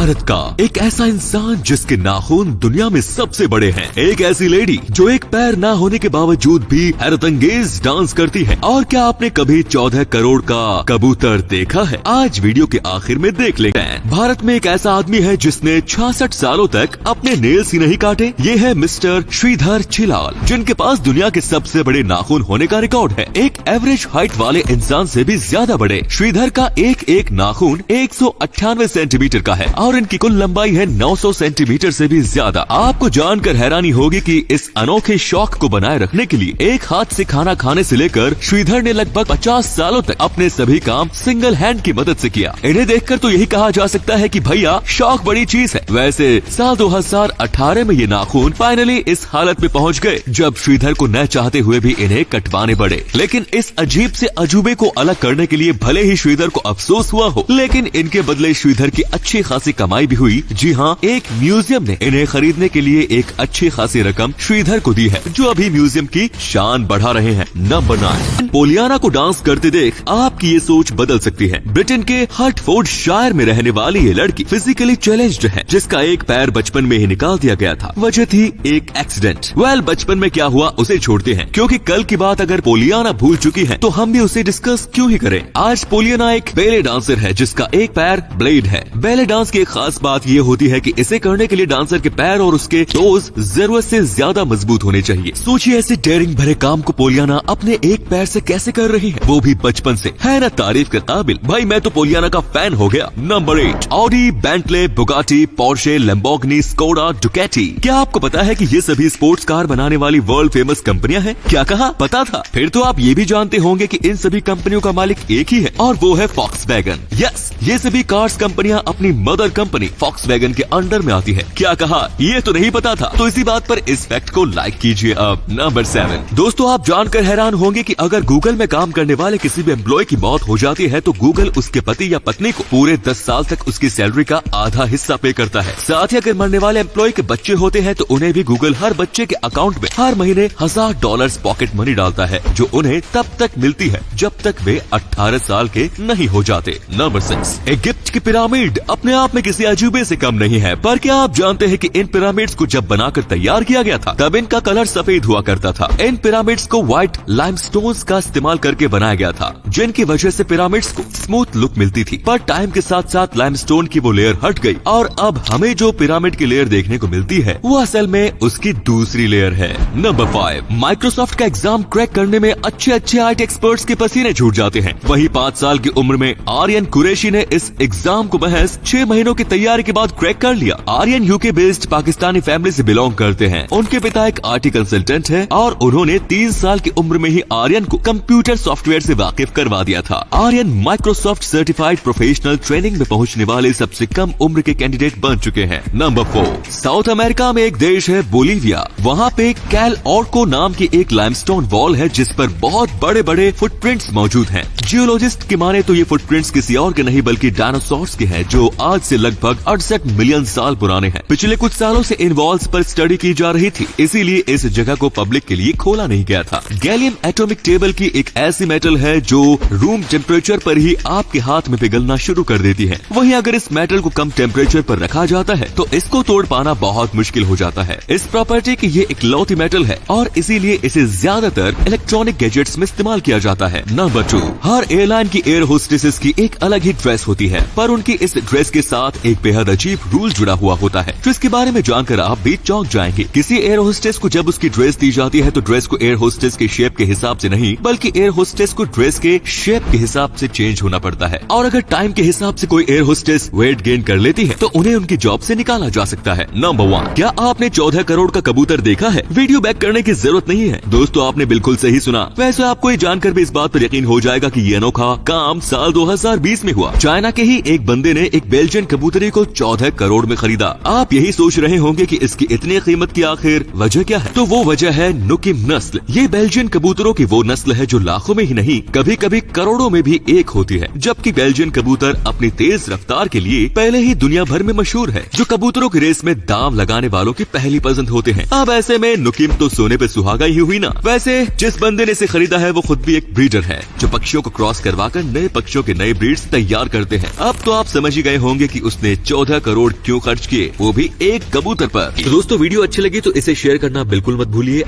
भारत का एक ऐसा इंसान जिसके नाखून दुनिया में सबसे बड़े हैं, एक ऐसी लेडी जो एक पैर ना होने के बावजूद भी हैरतअंगेज डांस करती है। और क्या आपने कभी 14 करोड़ का कबूतर देखा है? आज वीडियो के आखिर में देख लेते हैं। भारत में एक ऐसा आदमी है जिसने 66 सालों तक अपने नेल्स ही नहीं काटे। ये है मिस्टर श्रीधर छिलाल, जिनके पास दुनिया के सबसे बड़े नाखून होने का रिकॉर्ड है, एक एवरेज हाइट वाले इंसान से भी ज्यादा बड़े। श्रीधर का एक नाखून 198 सेंटीमीटर का है और इनकी कुल लंबाई है 900 सेंटीमीटर से भी ज्यादा। आपको जानकर हैरानी होगी कि इस अनोखे शौक को बनाए रखने के लिए एक हाथ से खाना खाने से लेकर श्रीधर ने लगभग 50 सालों तक अपने सभी काम सिंगल हैंड की मदद से किया। इन्हें देखकर तो यही कहा जा सकता है कि भैया शौक बड़ी चीज है। वैसे साल 2018 में ये नाखून फाइनली इस हालत में पहुंच गए जब श्रीधर को न चाहते हुए भी इन्हें कटवाने पड़े। लेकिन इस अजीब से अजूबे को अलग करने के लिए भले ही श्रीधर को अफसोस हुआ हो, लेकिन इनके बदले श्रीधर की अच्छी खासी कमाई भी हुई। जी हाँ, एक म्यूजियम ने इन्हें खरीदने के लिए एक अच्छी खासी रकम श्रीधर को दी है, जो अभी म्यूजियम की शान बढ़ा रहे हैं। नंबर 9, पोलियाना को डांस करते देख आपकी ये सोच बदल सकती है। ब्रिटेन के हर्टफोर्डशायर में रहने वाली ये लड़की फिजिकली चैलेंज्ड है, जिसका एक पैर बचपन में ही निकाल दिया गया था। वजह थी एक एक्सीडेंट। बचपन में क्या हुआ उसे छोड़ते हैं, क्योंकि कल की बात अगर पोलियाना भूल चुकी है तो हम भी उसे डिस्कस क्यों ही करें। आज पोलियाना एक बैले डांसर है जिसका एक पैर ब्लेड है। बैले डांस की एक खास बात ये होती है कि इसे करने के लिए डांसर के पैर और उसके टोज जरूरत से ज्यादा मजबूत होने चाहिए। सोचिए ऐसे डेयरिंग भरे काम को पोलियाना अपने एक पैर से कैसे कर रही है, वो भी बचपन से। है ना तारीफ के काबिल। भाई मैं तो पोलियाना का फैन हो गया। Number 8, Audi, Bentley, Bugatti, Porsche, Lamborghini, Skoda, Ducati. क्या आपको पता है कि ये सभी स्पोर्ट्स कार बनाने वाली वर्ल्ड फेमस कंपनियां हैं? क्या कहा? पता था? फिर तो आप ये भी जानते होंगे कि इन सभी कंपनियों का मालिक एक ही है और वो है फॉक्सवैगन। यस, ये सभी कार्स कंपनियां अपनी मदर कंपनी फॉक्सवैगन के अंडर में आती है। क्या कहा? ये तो नहीं पता था? तो इसी बात पर इस फैक्ट को लाइक कीजिए। अब नंबर 7, दोस्तों आप जानकर हैरान होंगे कि अगर गूगल में काम करने वाले किसी भी एम्प्लॉय की मौत हो जाती है तो गूगल उसके पति या पत्नी को पूरे 10 साल तक उसकी सैलरी का आधा हिस्सा पे करता है। साथ ही अगर मरने वाले एम्प्लॉय के बच्चे होते हैं तो उन्हें भी गूगल हर बच्चे के अकाउंट में हर महीने $1000 पॉकेट मनी डालता है, जो उन्हें तब तक मिलती है जब तक वे 18 साल के नहीं हो जाते। नंबर 6, इजिप्ट की पिरामिड अपने आप में किसी अजूबे से कम नहीं है, पर क्या आप जानते हैं कि इन पिरामिड्स को जब बनाकर तैयार किया गया था तब इनका कलर सफेद हुआ करता था। इन पिरामिड्स को व्हाइट लाइमस्टोन्स का इस्तेमाल करके बनाया गया था, जिनकी वजह से पिरामिड्स को स्मूथ लुक मिलती थी। पर टाइम के साथ साथ लाइमस्टोन की वो लेयर हट गई और अब हमें जो पिरामिड की लेयर देखने को मिलती है वो असल में उसकी दूसरी लेयर है। नंबर 5, माइक्रोसॉफ्ट का एग्जाम क्रैक करने में अच्छे IT एक्सपर्ट्स के पसीने छूट जाते हैं। वही 5 साल की उम्र में आर्यन कुरैशी ने इस एग्जाम को महज 6 महीनों की तैयारी के बाद क्रैक कर लिया। Aryan UK based Pakistani family से बिलोंग करते हैं। उनके पिता एक IT कंसल्टेंट है और उन्होंने 3 साल की उम्र में ही आर्यन को कंप्यूटर सॉफ्टवेयर से वाकिफ करवा दिया था। Aryan Microsoft certified professional training में पहुंचने वाले सबसे कम उम्र के कैंडिडेट बन चुके हैं। नंबर 4, साउथ अमेरिका में एक देश है बोलीविया। वहाँ पे कैल ऑर्को नाम की एक लाइमस्टोन वॉल है जिस पर बहुत बड़े बड़े फुटप्रिंट्स मौजूद हैं। जियोलॉजिस्ट की माने तो ये फुटप्रिंट्स किसी और के नहीं बल्कि डायनासोर्स के हैं, जो आज से लगभग 68 मिलियन साल पुराने हैं। पिछले कुछ सालों से इन वॉल्स पर स्टडी की जा रही थी, इसीलिए इस जगह को पब्लिक के लिए खोला नहीं गया था। गैलियम एटॉमिक टेबल की एक ऐसी मेटल है जो रूम टेम्परेचर पर ही आपके हाथ में पिघलना शुरू कर देती है। वहीं अगर इस मेटल को कम टेम्परेचर पर रखा जाता है तो इसको तोड़ पाना बहुत मुश्किल हो जाता है। इस प्रॉपर्टी की ये इकलौती मेटल है और इसीलिए इसे ज्यादातर इलेक्ट्रॉनिक गैजेट्स में इस्तेमाल किया जाता है। नंबर 2, हर एयरलाइन की एयर होस्टेसेस की एक अलग ही ड्रेस होती है, पर उनकी इस ड्रेस के साथ एक बेहद अजीब रूल जुड़ा हुआ होता है, जिसके बारे में जानकर आप भी चौंक जाएंगे। किसी एयर होस्टेस को जब उसकी ड्रेस दी जाती है तो ड्रेस को एयर होस्टेस के शेप के हिसाब से नहीं बल्कि एयर होस्टेस को ड्रेस के शेप के हिसाब से चेंज होना पड़ता है। और अगर टाइम के हिसाब से कोई एयर होस्टेस वेट गेन कर लेती है तो उन्हें उनकी जॉब से निकाला जा सकता है। नंबर 1, क्या आपने 14 करोड़ का कबूतर देखा है? वीडियो बैक करने की जरूरत नहीं है दोस्तों, आपने बिल्कुल सही सुना। वैसे आपको ये जानकर भी इस बात पर यकीन हो जाएगा कि ये अनोखा काम साल 2020 में हुआ। चाइना के ही एक बंदे ने एक बेल्जियन कबूतरी को 14 करोड़ में खरीदा। आप यही सोच रहे होंगे कि इसकी इतनी कीमत की आखिर वजह क्या है? तो वो वजह है नुकिम नस्ल। ये बेल्जियन कबूतरों की वो नस्ल है जो लाखों में ही नहीं कभी कभी करोड़ों में भी एक होती है। जबकि बेल्जियन कबूतर अपनी तेज रफ्तार के लिए पहले ही दुनिया भर में मशहूर है, जो कबूतरों की रेस में दांव लगाने वालों की पहली पसंद होते हैं। अब ऐसे में नुकिम तो सोने पे सुहागा ही हुई ना। वैसे जिस बंदे ने इसे खरीदा है वो खुद भी एक ब्रीडर है जो पक्षियों को क्रॉस करवाकर नए पक्षियों के नए ब्रीड्स तैयार करते हैं। अब तो आप समझ ही गए होंगे कि उसने 14 करोड़ क्यों खर्च किए, वो भी एक कबूतर पर। तो दोस्तों वीडियो अच्छी लगी तो इसे शेयर करना बिल्कुल मत भूलिए।